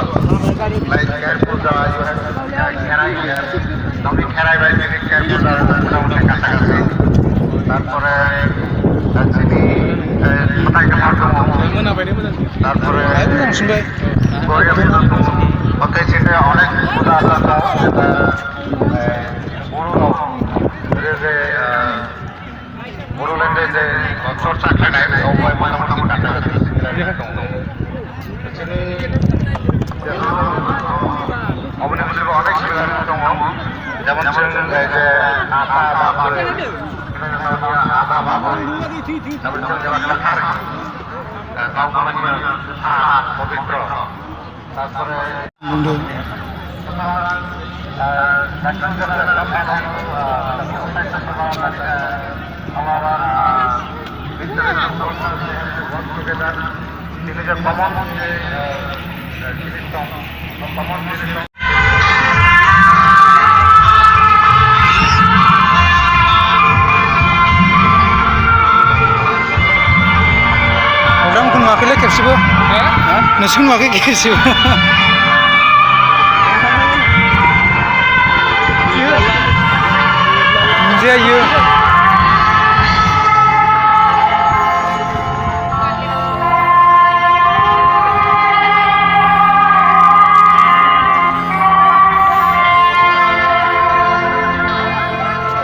like Kher Puja, you have Kherai here. Nobody Kherai by music, Kher Puja, মোটামুটি কাছাকাছি। তারপরে চিনি পতাকা তারপরে গড়িয়া পূজা হতে সেটা অনেক পূজা আলাদা যেটা বড়োল্যান্ডে যে চর্চা খাটায় মোটামুটি কাছাকাছি অবনীত অনেক যেমন যে পবিত্র তারপরে আমার তিনি যে কমন যে কমন Maafin खेबसेबो नोंसिनि नुवाखै खेबसेबो जायो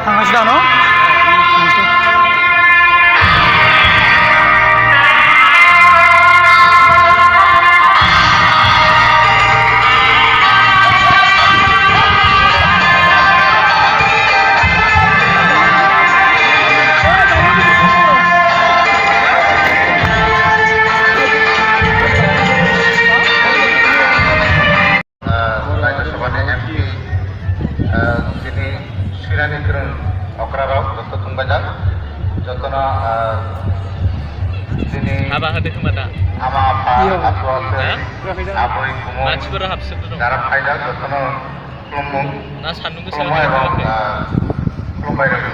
थांगासिनो दं न যতনা তিনি हाबा होदों खोमा दा हाबा आबै मानसिफोरा हाबसोदों दं जारा फायदा যতনা खुलुमदों ना सान्दुं गोसा खुलुमबाय दं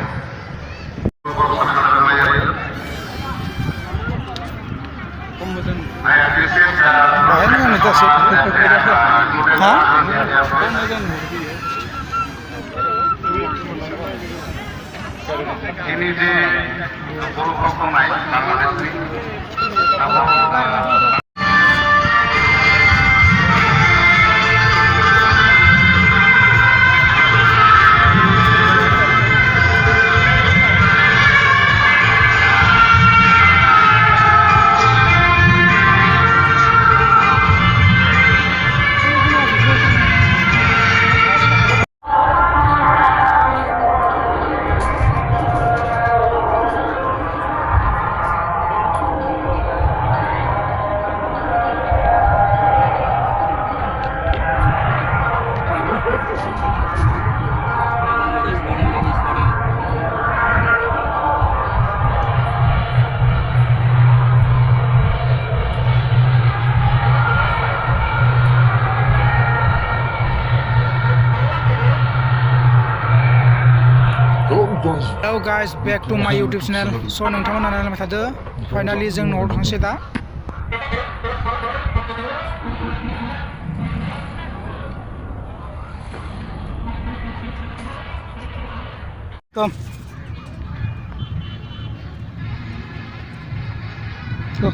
ini di Pulau Kokomai, Bangladesh ini. Hello guys, back to my YouTube channel. So नोंथांमोना नायलांबाय थादो. Finally जों न'आव थांसै दा. Come. Go.